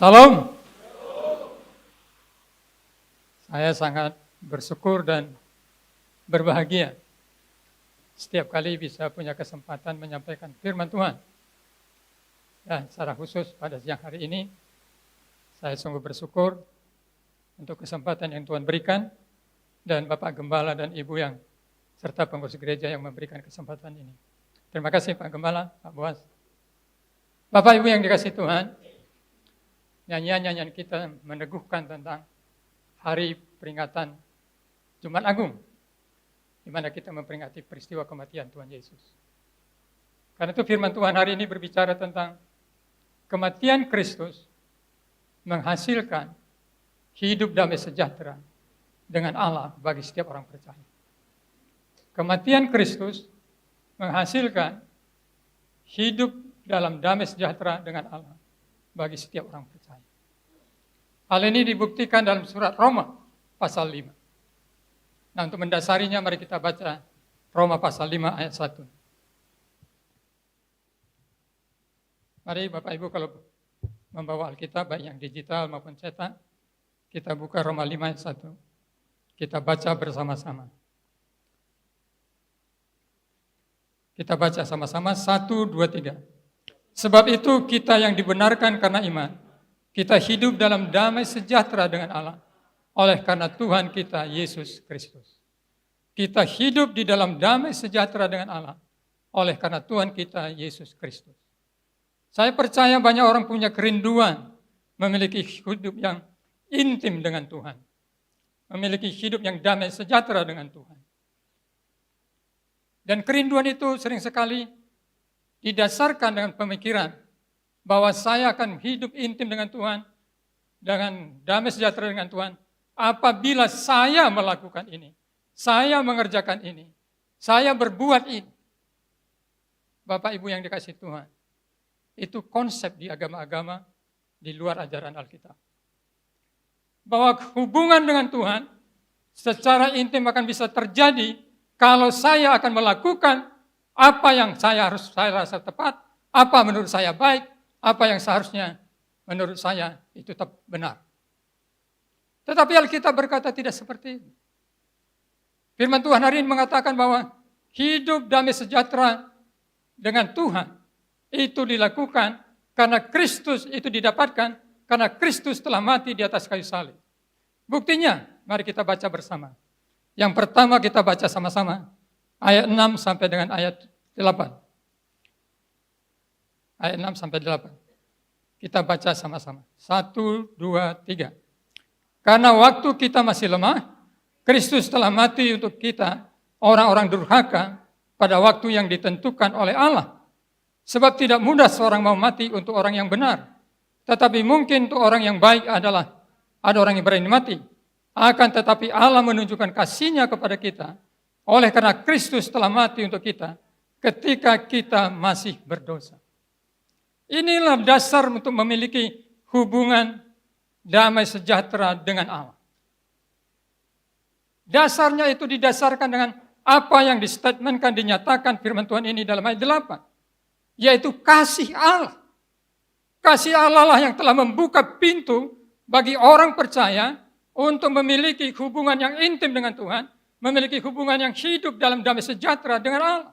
Salam. Saya sangat bersyukur dan berbahagia setiap kali bisa punya kesempatan menyampaikan firman Tuhan. Dan secara khusus pada siang hari ini, saya sungguh bersyukur untuk kesempatan yang Tuhan berikan dan Bapak Gembala dan Ibu yang serta pengurus gereja yang memberikan kesempatan ini. Terima kasih Pak Gembala, Pak Boas. Bapak Ibu yang dikasihi Tuhan, nyanyian-nyanyian kita meneguhkan tentang hari peringatan Jumat Agung, di mana kita memperingati peristiwa kematian Tuhan Yesus. Karena itu firman Tuhan hari ini berbicara tentang kematian Kristus menghasilkan hidup damai sejahtera dengan Allah bagi setiap orang percaya. Kematian Kristus menghasilkan hidup dalam damai sejahtera dengan Allah bagi setiap orang percaya. Hal ini dibuktikan dalam surat Roma pasal 5. Nah, untuk mendasarinya mari kita baca Roma pasal 5 ayat 1. Mari Bapak Ibu kalau membawa Alkitab baik yang digital maupun cetak, kita buka Roma 5 ayat 1. Kita baca bersama-sama. Kita baca sama-sama 1, 2, 3. Sebab itu kita yang dibenarkan karena iman, kita hidup dalam damai sejahtera dengan Allah oleh karena Tuhan kita Yesus Kristus. Kita hidup di dalam damai sejahtera dengan Allah oleh karena Tuhan kita Yesus Kristus. Saya percaya banyak orang punya kerinduan memiliki hidup yang intim dengan Tuhan. Memiliki hidup yang damai sejahtera dengan Tuhan. Dan kerinduan itu sering sekali didasarkan dengan pemikiran bahwa saya akan hidup intim dengan Tuhan, dengan damai sejahtera dengan Tuhan, apabila saya melakukan ini, saya mengerjakan ini, saya berbuat ini. Bapak Ibu yang dikasihi Tuhan, itu konsep di agama-agama di luar ajaran Alkitab. Bahwa hubungan dengan Tuhan secara intim akan bisa terjadi kalau saya akan melakukan apa yang saya rasa tepat, apa menurut saya baik, apa yang seharusnya menurut saya itu tetap benar. Tetapi Alkitab berkata tidak seperti itu. Firman Tuhan hari ini mengatakan bahwa hidup damai sejahtera dengan Tuhan itu dilakukan karena Kristus itu didapatkan karena Kristus telah mati di atas kayu salib. Buktinya, mari kita baca bersama. Yang pertama kita baca sama-sama ayat 6 sampai dengan ayat 8. Ayat 6 sampai 8. Kita baca sama-sama. 1, 2, 3. Karena waktu kita masih lemah, Kristus telah mati untuk kita, orang-orang durhaka, pada waktu yang ditentukan oleh Allah. Sebab tidak mudah seorang mau mati untuk orang yang benar. Tetapi mungkin untuk orang yang baik ada orang yang berani mati. Akan tetapi Allah menunjukkan kasih-Nya kepada kita, oleh karena Kristus telah mati untuk kita, ketika kita masih berdosa. Inilah dasar untuk memiliki hubungan damai sejahtera dengan Allah. Dasarnya itu didasarkan dengan apa yang distatementkan, dinyatakan firman Tuhan ini dalam ayat 8. Yaitu kasih Allah. Kasih Allah lah yang telah membuka pintu bagi orang percaya untuk memiliki hubungan yang intim dengan Tuhan, memiliki hubungan yang hidup dalam damai sejahtera dengan Allah.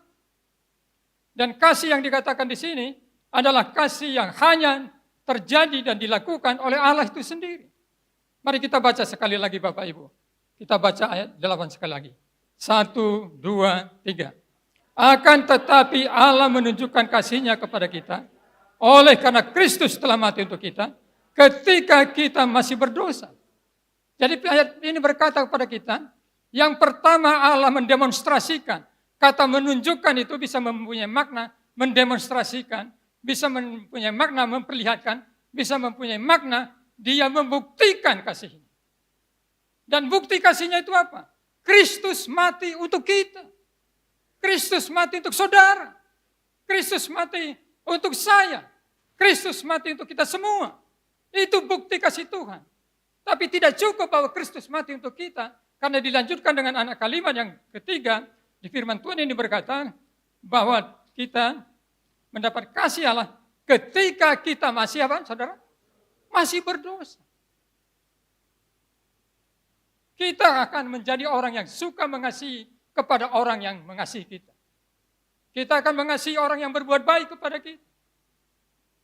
Dan kasih yang dikatakan di sini adalah kasih yang hanya terjadi dan dilakukan oleh Allah itu sendiri. Mari kita baca sekali lagi Bapak Ibu. Kita baca ayat 8 sekali lagi. 1, 2, 3. Akan tetapi Allah menunjukkan kasih-Nya kepada kita, oleh karena Kristus telah mati untuk kita, ketika kita masih berdosa. Jadi ayat ini berkata kepada kita, yang pertama Allah mendemonstrasikan, kata menunjukkan itu bisa mempunyai makna mendemonstrasikan, bisa mempunyai makna memperlihatkan, bisa mempunyai makna dia membuktikan kasih-Nya. Dan bukti kasih-Nya itu apa? Kristus mati untuk kita. Kristus mati untuk saudara. Kristus mati untuk saya. Kristus mati untuk kita semua. Itu bukti kasih Tuhan. Tapi tidak cukup bahwa Kristus mati untuk kita, karena dilanjutkan dengan anak kalimat yang ketiga, di firman Tuhan ini berkata bahwa kita mendapat kasih Allah ketika kita masih apa, saudara? masih berdosa. Kita akan menjadi orang yang suka mengasihi kepada orang yang mengasihi kita. Kita akan mengasihi orang yang berbuat baik kepada kita.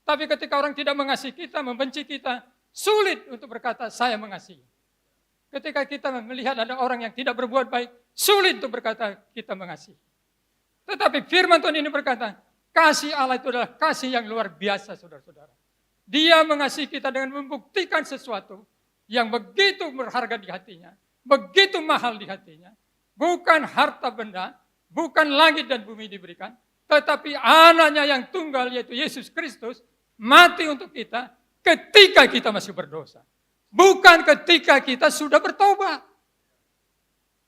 Tapi ketika orang tidak mengasihi kita, membenci kita, sulit untuk berkata, saya mengasihi. Ketika kita melihat ada orang yang tidak berbuat baik, sulit untuk berkata, kita mengasihi. Tetapi firman Tuhan ini berkata, kasih Allah itu adalah kasih yang luar biasa, saudara-saudara. Dia mengasihi kita dengan membuktikan sesuatu yang begitu berharga di hatinya, begitu mahal di hatinya. Bukan harta benda, bukan langit dan bumi diberikan, tetapi anaknya yang tunggal yaitu Yesus Kristus mati untuk kita ketika kita masih berdosa. Bukan ketika kita sudah bertobat.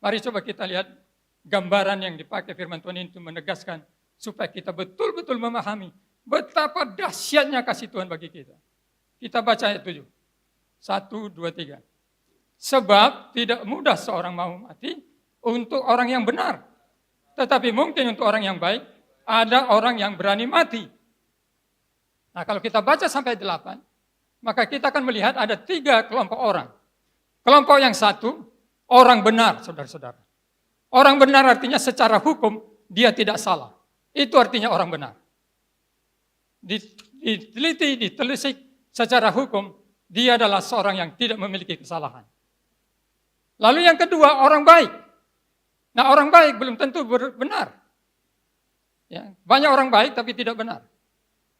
Mari coba kita lihat gambaran yang dipakai firman Tuhan ini untuk menegaskan supaya kita betul-betul memahami betapa dahsyatnya kasih Tuhan bagi kita. Kita baca ayat 7. 1, 2, 3. Sebab tidak mudah seorang mau mati untuk orang yang benar. Tetapi mungkin untuk orang yang baik, ada orang yang berani mati. Nah kalau kita baca sampai 8, maka kita akan melihat ada 3 kelompok orang. Kelompok yang satu, orang benar, saudara-saudara. Orang benar artinya secara hukum, dia tidak salah. Itu artinya orang benar. Diteliti, ditelisik secara hukum, dia adalah seorang yang tidak memiliki kesalahan. Lalu yang kedua, orang baik. Nah orang baik belum tentu benar. Ya, banyak orang baik tapi tidak benar.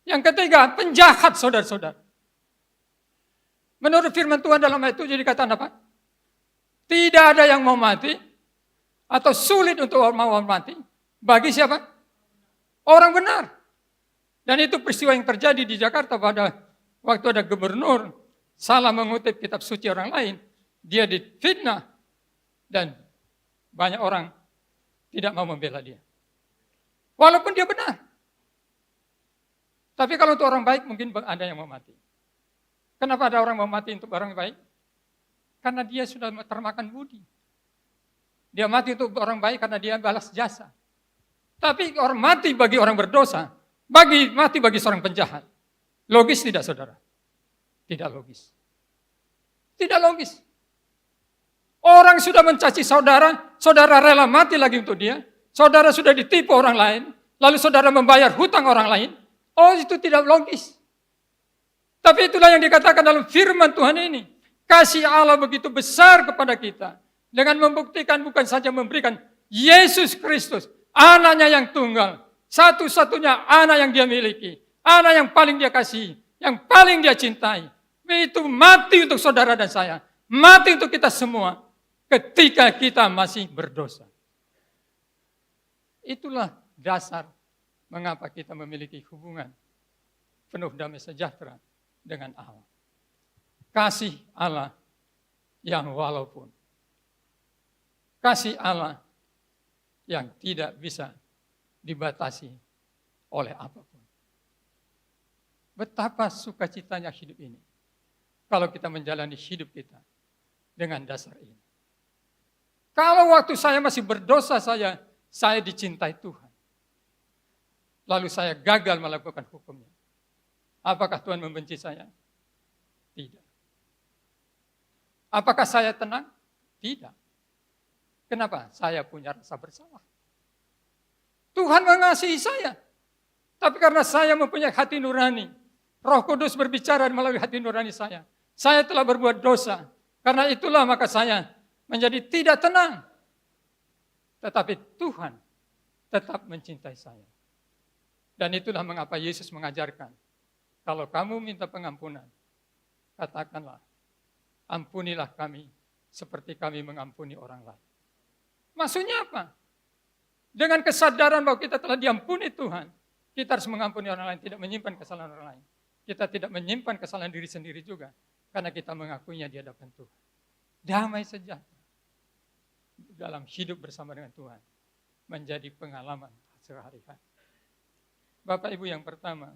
Yang ketiga, penjahat, saudara-saudara. Menurut firman Tuhan dalam ayat 7 dikatakan apa? Tidak ada yang mau mati atau sulit untuk mau mati bagi siapa? Orang benar. Dan itu peristiwa yang terjadi di Jakarta pada waktu ada gubernur salah mengutip kitab suci orang lain, dia difitnah dan banyak orang tidak mau membela dia. Walaupun dia benar. Tapi kalau untuk orang baik mungkin ada yang mau mati. Kenapa ada orang mau mati untuk orang baik? Karena dia sudah termakan budi. Dia mati untuk orang baik karena dia balas jasa. Tapi orang mati bagi orang berdosa, mati bagi seorang penjahat. Logis tidak, saudara? Tidak logis. Tidak logis. Orang sudah mencaci saudara, saudara rela mati lagi untuk dia, saudara sudah ditipu orang lain, lalu saudara membayar hutang orang lain. Oh, itu tidak logis. Tapi itulah yang dikatakan dalam firman Tuhan ini. Kasih Allah begitu besar kepada kita. Dengan membuktikan bukan saja memberikan Yesus Kristus, anaknya yang tunggal. Satu-satunya anak yang dia miliki. Anak yang paling dia kasihi. Yang paling dia cintai. Itu mati untuk saudara dan saya. Mati untuk kita semua. Ketika kita masih berdosa. Itulah dasar mengapa kita memiliki hubungan penuh damai sejahtera dengan Allah. Kasih Allah yang walaupun. Kasih Allah yang tidak bisa dibatasi oleh apapun. Betapa sukacitanya hidup ini. Kalau kita menjalani hidup kita dengan dasar ini. Kalau waktu saya masih berdosa saya dicintai Tuhan. Lalu saya gagal melakukan hukumnya. Apakah Tuhan membenci saya? Tidak. Apakah saya tenang? Tidak. Kenapa? Saya punya rasa bersalah. Tuhan mengasihi saya. Tapi karena saya mempunyai hati nurani, Roh Kudus berbicara melalui hati nurani saya. Saya telah berbuat dosa. Karena itulah maka saya menjadi tidak tenang. Tetapi Tuhan tetap mencintai saya. Dan itulah mengapa Yesus mengajarkan. Kalau kamu minta pengampunan, katakanlah, ampunilah kami seperti kami mengampuni orang lain. Maksudnya apa? Dengan kesadaran bahwa kita telah diampuni Tuhan, kita harus mengampuni orang lain, tidak menyimpan kesalahan orang lain. Kita tidak menyimpan kesalahan diri sendiri juga, karena kita mengakuinya di hadapan Tuhan. Damai sejahtera dalam hidup bersama dengan Tuhan menjadi pengalaman sehari-hari. Bapak Ibu, yang pertama,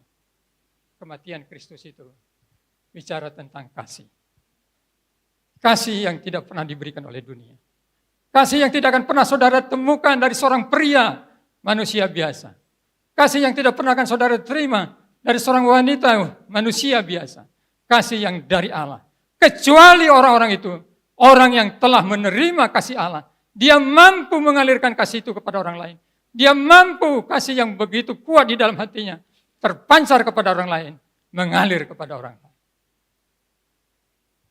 kematian Kristus itu bicara tentang kasih. Kasih yang tidak pernah diberikan oleh dunia. Kasih yang tidak akan pernah saudara temukan dari seorang pria manusia biasa. Kasih yang tidak pernah akan saudara terima dari seorang wanita manusia biasa. kasih yang dari Allah. Kecuali orang-orang itu, orang yang telah menerima kasih Allah, dia mampu mengalirkan kasih itu kepada orang lain. Dia mampu kasih yang begitu kuat di dalam hatinya, terpancar kepada orang lain, mengalir kepada orang lain.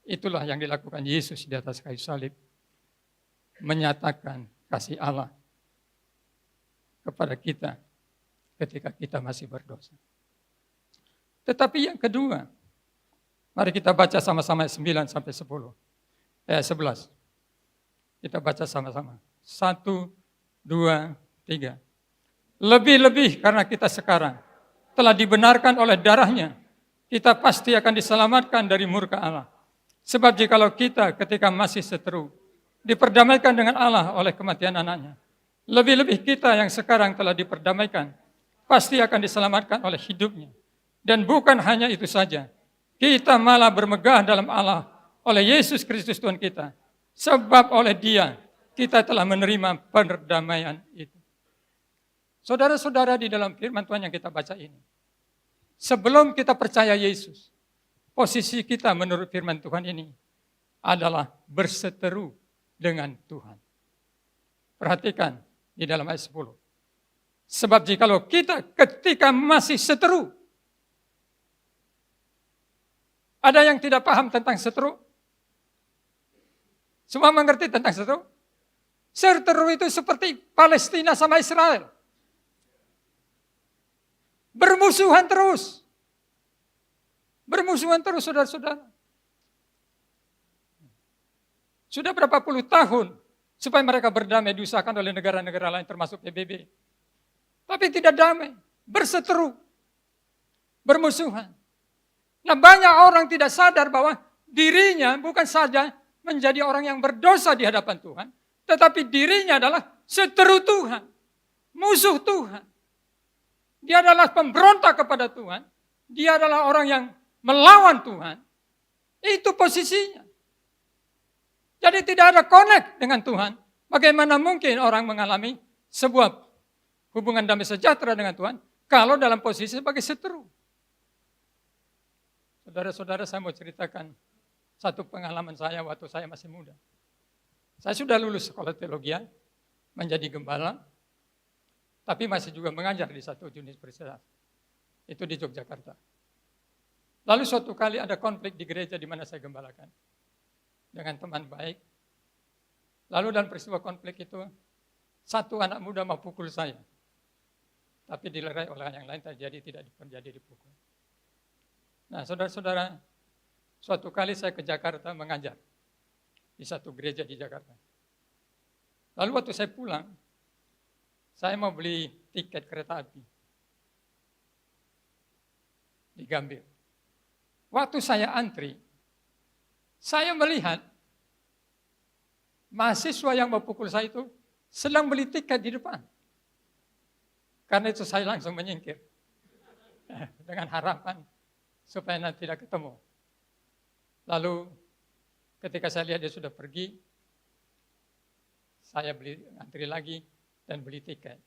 Itulah yang dilakukan Yesus di atas kayu salib. Menyatakan kasih Allah kepada kita ketika kita masih berdosa. Tetapi yang kedua, mari kita baca sama-sama 9 sampai 10. 11. Kita baca sama-sama. 1, 2, 3. Lebih-lebih karena kita sekarang telah dibenarkan oleh darahnya, kita pasti akan diselamatkan dari murka Allah. Sebab jikalau kita ketika masih seteru, diperdamaikan dengan Allah oleh kematian anaknya, lebih-lebih kita yang sekarang telah diperdamaikan, pasti akan diselamatkan oleh hidupnya. Dan bukan hanya itu saja, kita malah bermegah dalam Allah oleh Yesus Kristus Tuhan kita. Sebab oleh Dia kita telah menerima perdamaian itu. Saudara-saudara, di dalam firman Tuhan yang kita baca ini, sebelum kita percaya Yesus, posisi kita menurut firman Tuhan ini adalah berseteru dengan Tuhan. Perhatikan di dalam ayat 10. Sebab jikalau kita ketika masih seteru, ada yang tidak paham tentang seteru? Semua mengerti tentang seteru? Seteru itu seperti Palestina sama Israel. Bermusuhan terus. Bermusuhan terus, saudara-saudara. Sudah berapa puluh tahun supaya mereka berdamai diusahakan oleh negara-negara lain termasuk PBB. Tapi tidak damai, berseteru, bermusuhan. Nah, banyak orang tidak sadar bahwa dirinya bukan saja menjadi orang yang berdosa di hadapan Tuhan, tetapi dirinya adalah seteru Tuhan, musuh Tuhan. Dia adalah pemberontak kepada Tuhan, dia adalah orang yang melawan Tuhan. Itu posisinya. Jadi tidak ada connect dengan Tuhan. Bagaimana mungkin orang mengalami sebuah hubungan damai sejahtera dengan Tuhan kalau dalam posisi sebagai seteru? Saudara-saudara, saya mau ceritakan satu pengalaman saya waktu saya masih muda. Saya sudah lulus sekolah teologi, menjadi gembala, tapi masih juga mengajar di satu universitas. Itu di Yogyakarta. Lalu suatu kali ada konflik di gereja di mana saya gembalakan dengan teman baik. Lalu dalam peristiwa konflik itu, satu anak muda mau pukul saya. Tapi dilerai oleh yang lain, tidak terjadi dipukul. Nah, saudara-saudara, suatu kali saya ke Jakarta mengajar di satu gereja di Jakarta. Lalu waktu saya pulang, saya mau beli tiket kereta api di Gambir. Waktu saya antri, saya melihat mahasiswa yang mau pukul saya itu sedang beli tiket di depan. Karena itu saya langsung menyingkir dengan harapan supaya nanti tidak ketemu. Lalu ketika saya lihat dia sudah pergi, saya antri lagi dan beli tiket.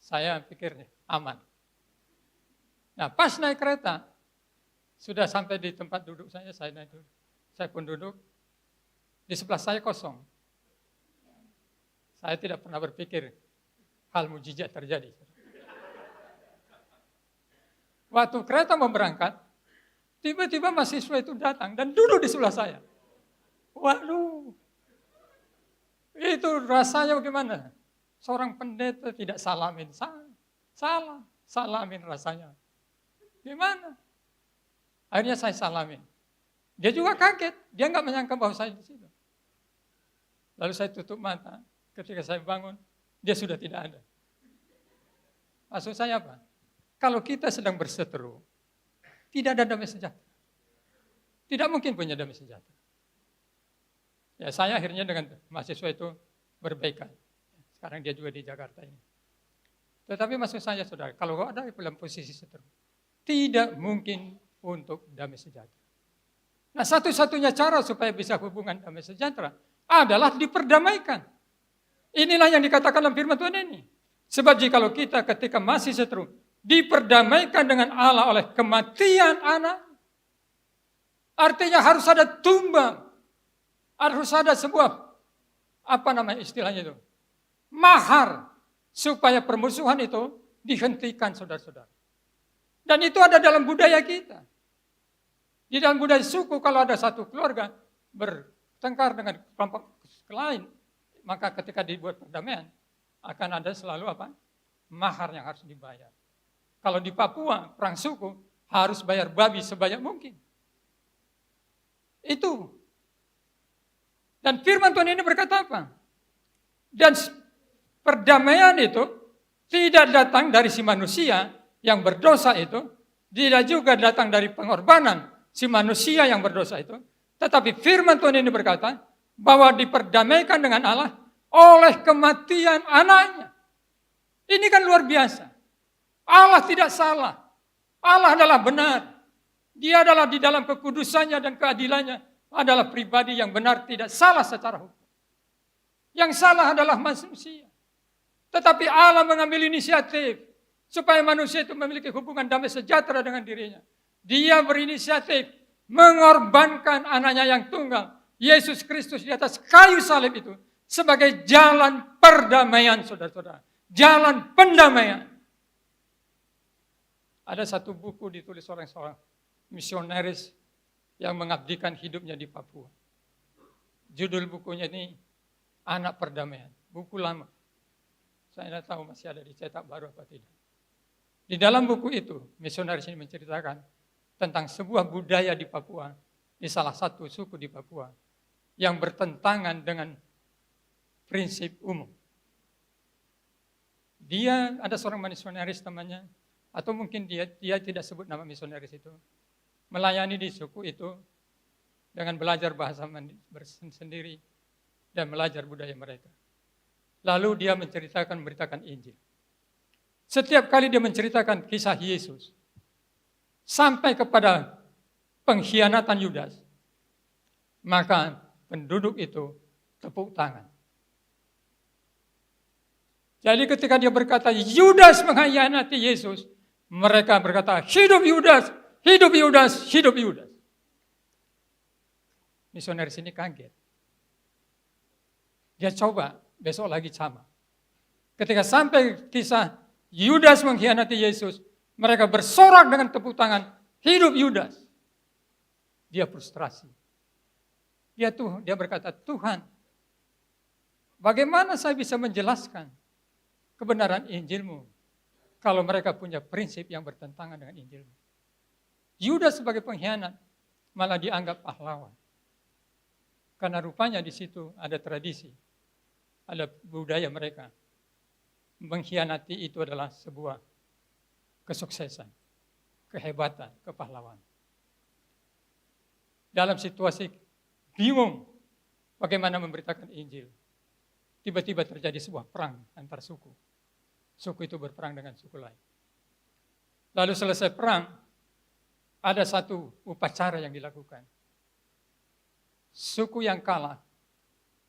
Saya pikir aman. Nah, pas naik kereta, sudah sampai di tempat duduk saya naik duduk. Saya pun duduk, di sebelah saya kosong. Saya tidak pernah berpikir hal mujizat terjadi. Waktu kereta mau berangkat, tiba-tiba mahasiswa itu datang dan duduk di sebelah saya. Waduh, itu rasanya bagaimana? Seorang pendeta tidak salamin, salamin rasanya. Gimana? Akhirnya saya salamin. Dia juga kaget, dia nggak menyangka bahwa saya di situ. Lalu saya tutup mata, ketika saya bangun, dia sudah tidak ada. Maksud saya apa? Kalau kita sedang berseteru, tidak ada damai sejahtera. Tidak mungkin punya damai sejahtera. Ya, saya akhirnya dengan mahasiswa itu berbaikan. Sekarang dia juga di Jakarta ini. Tetapi maksud saya, saudara, kalau ada dalam posisi seteru, tidak mungkin untuk damai sejahtera. Nah, satu-satunya cara supaya bisa hubungan damai sejahtera adalah diperdamaikan. Inilah yang dikatakan dalam firman Tuhan ini. Sebab jikalau kita ketika masih seteru, diperdamaikan dengan Allah oleh kematian anak, Artinya harus ada tumbang. Harus ada sebuah, istilahnya itu, mahar, supaya permusuhan itu dihentikan, saudara-saudara. Dan itu ada dalam budaya kita. Di dalam budaya suku, kalau ada satu keluarga bertengkar dengan kelompok lain, maka ketika dibuat perdamaian, akan ada selalu mahar yang harus dibayar. Kalau di Papua, perang suku, harus bayar babi sebanyak mungkin. Itu. Dan firman Tuhan ini berkata apa? Dan perdamaian itu tidak datang dari si manusia yang berdosa itu, tidak juga datang dari pengorbanan si manusia yang berdosa itu, tetapi firman Tuhan ini berkata bahwa diperdamaikan dengan Allah oleh kematian anaknya. Ini kan luar biasa. Allah tidak salah. Allah adalah benar. Dia adalah di dalam kekudusannya dan keadilannya adalah pribadi yang benar, tidak salah secara hukum. Yang salah adalah manusia. Tetapi Allah mengambil inisiatif supaya manusia itu memiliki hubungan damai sejahtera dengan dirinya. Dia berinisiatif mengorbankan anaknya yang tunggal, Yesus Kristus di atas kayu salib itu, sebagai jalan perdamaian, saudara-saudara. Jalan pendamaian. Ada satu buku ditulis oleh seorang misionaris yang mengabdikan hidupnya di Papua. Judul bukunya ini Anak Perdamaian. Buku lama. Saya tidak tahu masih ada dicetak baru apa tidak. Di dalam buku itu, misionaris ini menceritakan tentang sebuah budaya di Papua, di salah satu suku di Papua, yang bertentangan dengan prinsip umum. Dia ada seorang misionaris temannya, atau mungkin dia tidak sebut nama misionaris itu, melayani di suku itu dengan belajar bahasa sendiri dan belajar budaya mereka. Lalu dia memberitakan Injil. Setiap kali dia menceritakan kisah Yesus, sampai kepada pengkhianatan Yudas, maka penduduk itu tepuk tangan. Jadi ketika dia berkata Yudas mengkhianati Yesus, mereka berkata hidup Yudas, hidup Yudas, hidup Yudas. Misionaris ini kaget. Dia coba besok lagi sama. Ketika sampai kisah Yudas mengkhianati Yesus, mereka bersorak dengan tepuk tangan, hidup Yudas. Dia frustrasi. Dia berkata, Tuhan, bagaimana saya bisa menjelaskan kebenaran Injil-Mu kalau mereka punya prinsip yang bertentangan dengan Injil-Mu? Yudas sebagai pengkhianat malah dianggap pahlawan. Karena rupanya di situ ada tradisi, ada budaya mereka. Mengkhianati itu adalah sebuah kesuksesan, kehebatan, kepahlawanan. Dalam situasi bingung bagaimana memberitakan Injil, tiba-tiba terjadi sebuah perang antar suku. Suku itu berperang dengan suku lain. Lalu selesai perang, ada satu upacara yang dilakukan. Suku yang kalah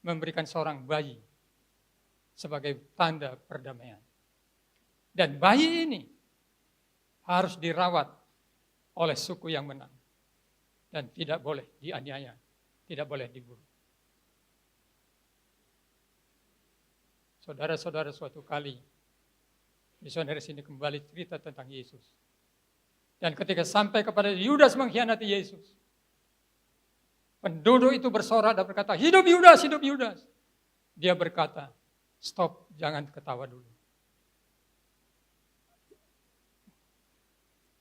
memberikan seorang bayi sebagai tanda perdamaian. Dan bayi ini harus dirawat oleh suku yang menang. Dan tidak boleh dianiaya, tidak boleh dibunuh. Saudara-saudara, suatu kali misionaris ini kembali cerita tentang Yesus. Dan ketika sampai kepada Yudas mengkhianati Yesus, penduduk itu bersorak dan berkata, hidup Yudas, hidup Yudas. Dia berkata, stop, jangan ketawa dulu.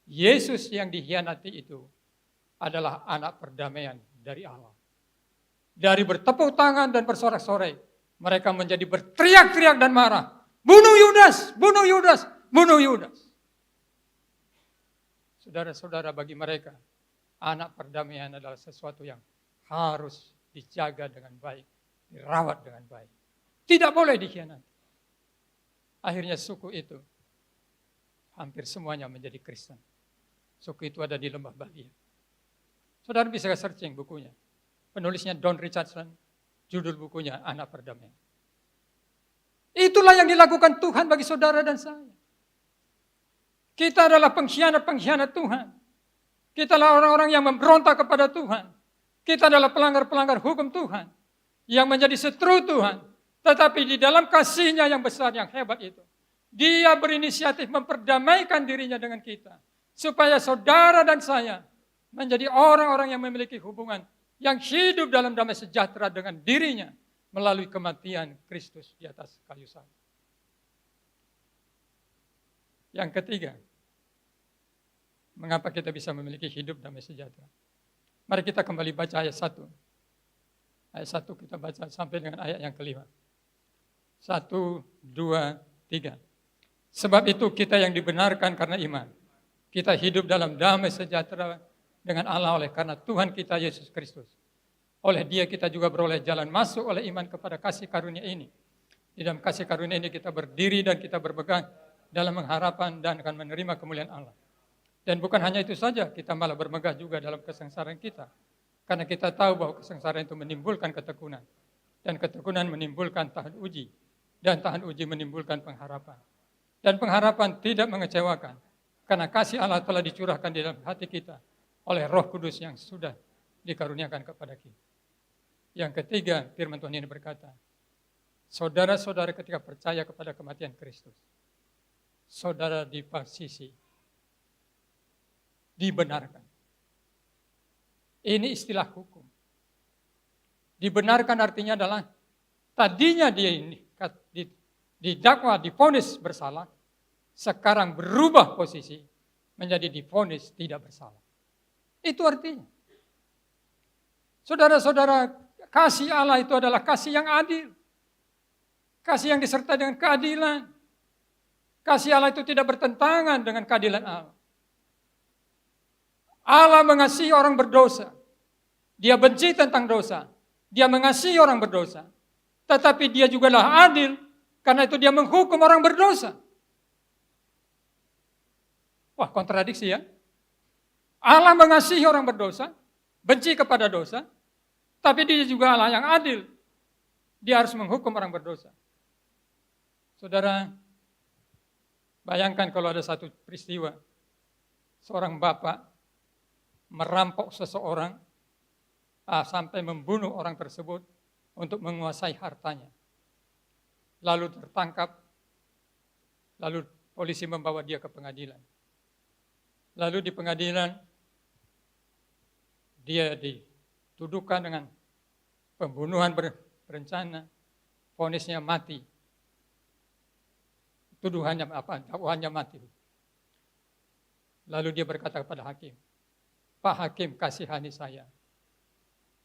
Yesus yang dikhianati itu adalah anak perdamaian dari Allah. Dari bertepuk tangan dan bersorak-sorai, mereka menjadi berteriak-teriak dan marah. Bunuh Yudas, bunuh Yudas, bunuh Yudas. Saudara-saudara, bagi mereka, anak perdamaian adalah sesuatu yang harus dijaga dengan baik, dirawat dengan baik. Tidak boleh dikhianati. Akhirnya suku itu hampir semuanya menjadi Kristen. Suku itu ada di Lembah Balia. Saudara bisa searching bukunya. Penulisnya Don Richardson, judul bukunya Anak Perdamaian. Itulah yang dilakukan Tuhan bagi saudara dan saya. Kita adalah pengkhianat-pengkhianat Tuhan. Kita adalah orang-orang yang memberontak kepada Tuhan. Kita adalah pelanggar-pelanggar hukum Tuhan. Yang menjadi setru Tuhan. Tetapi di dalam kasih-Nya yang besar, yang hebat itu, Dia berinisiatif memperdamaikan dirinya dengan kita. Supaya saudara dan saya menjadi orang-orang yang memiliki hubungan, yang hidup dalam damai sejahtera dengan dirinya melalui kematian Kristus di atas kayu salib. Yang ketiga, mengapa kita bisa memiliki hidup damai sejahtera? Mari kita kembali baca ayat 1. Ayat 1 kita baca sampai dengan ayat yang kelima. 1, 2, 3. Sebab itu kita yang dibenarkan karena iman, kita hidup dalam damai sejahtera dengan Allah oleh karena Tuhan kita Yesus Kristus. Oleh Dia kita juga beroleh jalan masuk oleh iman kepada kasih karunia ini. Di dalam kasih karunia ini kita berdiri dan kita berpegang dalam pengharapan dan akan menerima kemuliaan Allah. Dan bukan hanya itu saja, kita malah bermegah juga dalam kesengsaraan kita. Karena kita tahu bahwa kesengsaraan itu menimbulkan ketekunan. Dan ketekunan menimbulkan tahan uji. Dan tahan uji menimbulkan pengharapan. Dan pengharapan tidak mengecewakan. Karena kasih Allah telah dicurahkan di dalam hati kita oleh Roh Kudus yang sudah dikaruniakan kepada kita. Yang ketiga, firman Tuhan ini berkata, saudara-saudara ketika percaya kepada kematian Kristus, saudara di posisi dibenarkan. Ini istilah hukum. Dibenarkan artinya adalah tadinya dia ini didakwa, divonis bersalah, sekarang berubah posisi menjadi divonis tidak bersalah. Itu artinya. Saudara-saudara, kasih Allah itu adalah kasih yang adil. Kasih yang disertai dengan keadilan. Kasih Allah itu tidak bertentangan dengan keadilan Allah. Allah mengasihi orang berdosa. Dia benci tentang dosa. Dia mengasihi orang berdosa. Tetapi Dia juga adalah adil. Karena itu Dia menghukum orang berdosa. Wah, kontradiksi ya. Allah mengasihi orang berdosa. Benci kepada dosa. Tapi Dia juga Allah yang adil. Dia harus menghukum orang berdosa. Saudara, bayangkan kalau ada satu peristiwa, seorang bapak merampok seseorang sampai membunuh orang tersebut untuk menguasai hartanya. Lalu tertangkap, lalu polisi membawa dia ke pengadilan. Lalu di pengadilan dia dituduhkan dengan pembunuhan berencana, vonisnya mati. Tuduhannya apa? Dakwaannya mati. Lalu dia berkata kepada hakim, Pak Hakim, kasihani saya.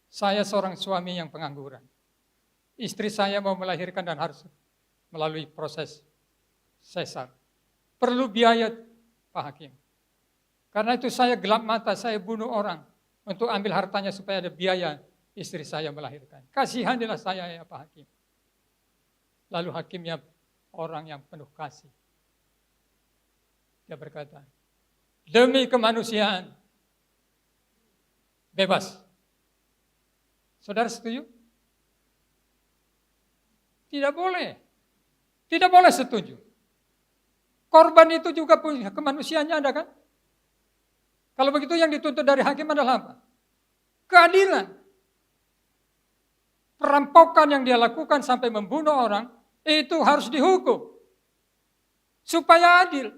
Saya seorang suami yang pengangguran. Istri saya mau melahirkan dan harus melalui proses sesar. Perlu biaya, Pak Hakim. Karena itu saya gelap mata, saya bunuh orang untuk ambil hartanya supaya ada biaya istri saya melahirkan. Kasihanilah saya ya Pak Hakim. Lalu hakimnya orang yang penuh kasih. Dia berkata, demi kemanusiaan, bebas. Saudara setuju? Tidak boleh. Tidak boleh setuju. Korban itu juga punya kemanusiaannya ada kan? Kalau begitu yang dituntut dari hakim adalah apa? Keadilan. Perampokan yang dia lakukan sampai membunuh orang, itu harus dihukum. Supaya adil.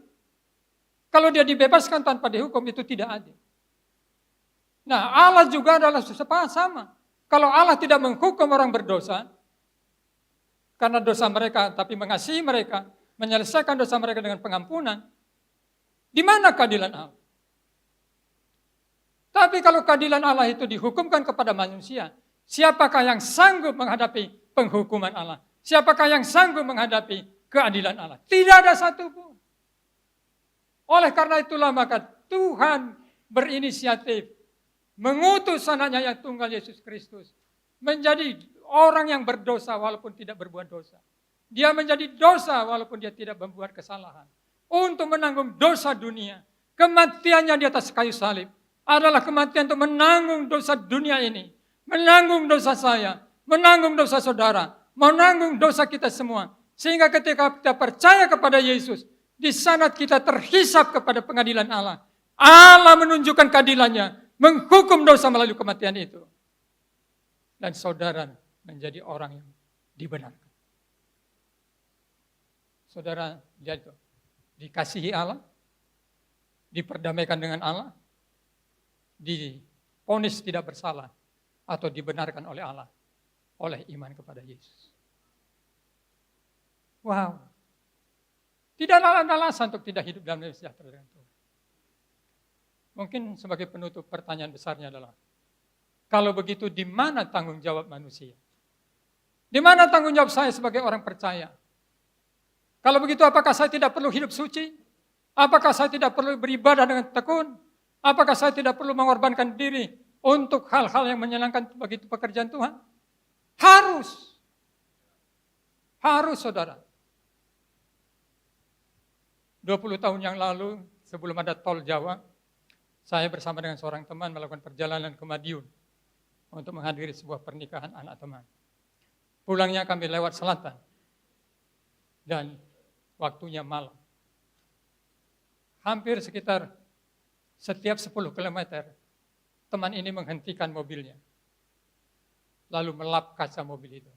Kalau dia dibebaskan tanpa dihukum, itu tidak adil. Nah, Allah juga adalah sama. Kalau Allah tidak menghukum orang berdosa, karena dosa mereka, tapi mengasihi mereka, menyelesaikan dosa mereka dengan pengampunan, di mana keadilan Allah? Tapi kalau keadilan Allah itu dihukumkan kepada manusia, siapakah yang sanggup menghadapi penghukuman Allah? Siapakah yang sanggup menghadapi keadilan Allah? Tidak ada satupun. Oleh karena itulah maka Tuhan berinisiatif mengutus anaknya yang tunggal Yesus Kristus menjadi orang yang berdosa walaupun tidak berbuat dosa. Dia menjadi dosa walaupun dia tidak membuat kesalahan. Untuk menanggung dosa dunia. Kematiannya di atas kayu salib adalah kematian untuk menanggung dosa dunia ini. Menanggung dosa saya, menanggung dosa saudara, menanggung dosa kita semua. Sehingga ketika kita percaya kepada Yesus, di sana kita terhisap kepada pengadilan Allah. Allah menunjukkan keadilannya, menghukum dosa melalui kematian itu. Dan saudara menjadi orang yang dibenarkan. Saudara jadi dikasihi Allah, diperdamaikan dengan Allah, divonis tidak bersalah, atau dibenarkan oleh Allah, oleh iman kepada Yesus. Wow. Tidak ada alasan untuk tidak hidup dalam damai sejahtera dengan Tuhan. Mungkin sebagai penutup pertanyaan besarnya adalah, kalau begitu di mana tanggung jawab manusia? Di mana tanggung jawab saya sebagai orang percaya? Kalau begitu apakah saya tidak perlu hidup suci? Apakah saya tidak perlu beribadah dengan tekun? Apakah saya tidak perlu mengorbankan diri untuk hal-hal yang menyenangkan begitu pekerjaan Tuhan? Harus. Harus, saudara. 20 tahun yang lalu, sebelum ada tol Jawa, saya bersama dengan seorang teman melakukan perjalanan ke Madiun untuk menghadiri sebuah pernikahan anak teman. Pulangnya kami lewat selatan dan waktunya malam. Hampir sekitar setiap 10 km, teman ini menghentikan mobilnya, lalu melap kaca mobil itu.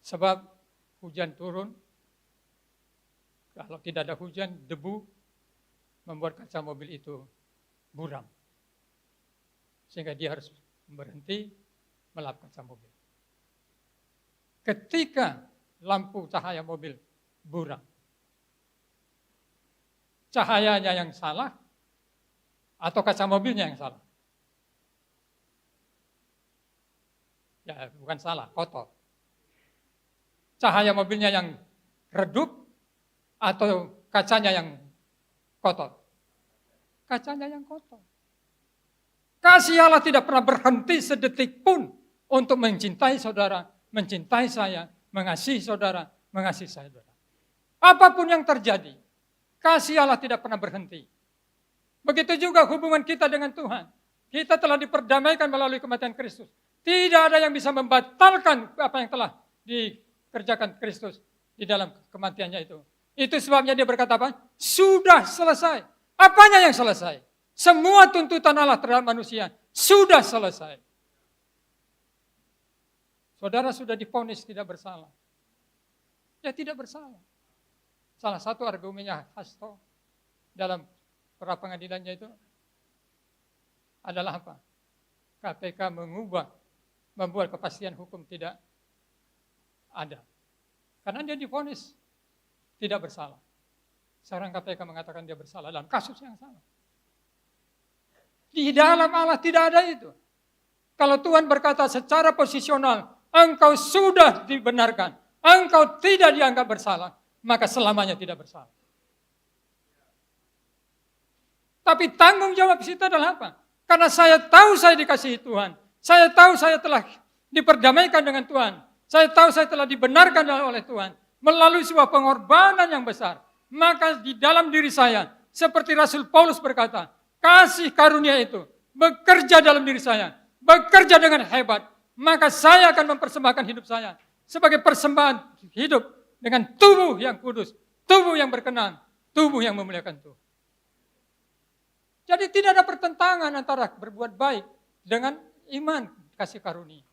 Sebab hujan turun, kalau tidak ada hujan, debu membuat kaca mobil itu buram. Sehingga dia harus berhenti melap kaca mobil. Ketika lampu cahaya mobil buram, cahayanya yang salah atau kaca mobilnya yang salah? Ya, bukan salah, kotor. Cahaya mobilnya yang redup atau kacanya yang kotor? Kacanya yang kotor. Kasih Allah tidak pernah berhenti sedetik pun untuk mencintai saudara, mencintai saya, mengasihi saudara, mengasihi saudara. Apapun yang terjadi, kasih Allah tidak pernah berhenti. Begitu juga hubungan kita dengan Tuhan. Kita telah diperdamaikan melalui kematian Kristus. Tidak ada yang bisa membatalkan apa yang telah dikerjakan Kristus di dalam kematiannya itu. Itu sebabnya dia berkata apa? Sudah selesai. Apanya yang selesai? Semua tuntutan Allah terhadap manusia sudah selesai. Saudara sudah divonis tidak bersalah. Ya tidak bersalah. Salah satu argumennya Hasto dalam pra pengadilannya itu adalah apa? KPK membuat kepastian hukum tidak ada. Karena dia divonis tidak bersalah. Sekarang KPK mengatakan dia bersalah dalam kasus yang sama. Di dalam Allah tidak ada itu. Kalau Tuhan berkata secara posisional, engkau sudah dibenarkan, engkau tidak dianggap bersalah, maka selamanya tidak bersalah. Tapi tanggung jawab situ adalah apa? Karena saya tahu saya dikasihi Tuhan. Saya tahu saya telah diperdamaikan dengan Tuhan. Saya tahu saya telah dibenarkan oleh Tuhan. Melalui sebuah pengorbanan yang besar. Maka di dalam diri saya, seperti Rasul Paulus berkata, kasih karunia itu bekerja dalam diri saya. Bekerja dengan hebat. Maka saya akan mempersembahkan hidup saya sebagai persembahan hidup dengan tubuh yang kudus. Tubuh yang berkenan. Tubuh yang memuliakan Tuhan. Jadi tidak ada pertentangan antara berbuat baik dengan iman kasih karunia.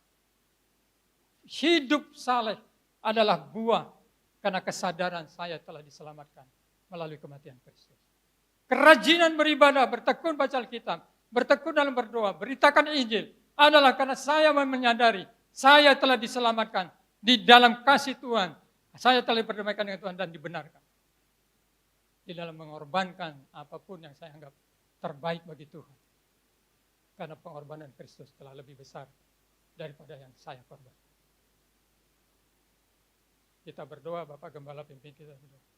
Hidup saleh adalah buah karena kesadaran saya telah diselamatkan melalui kematian Kristus. Kerajinan beribadah, bertekun baca Alkitab, bertekun dalam berdoa, beritakan Injil adalah karena saya menyadari saya telah diselamatkan di dalam kasih Tuhan. Saya telah diperdamaikan dengan Tuhan dan dibenarkan. Di dalam mengorbankan apapun yang saya anggap terbaik bagi Tuhan. Karena pengorbanan Kristus telah lebih besar daripada yang saya korbankan. Kita berdoa, Bapak Gembala pimpin kita berdoa.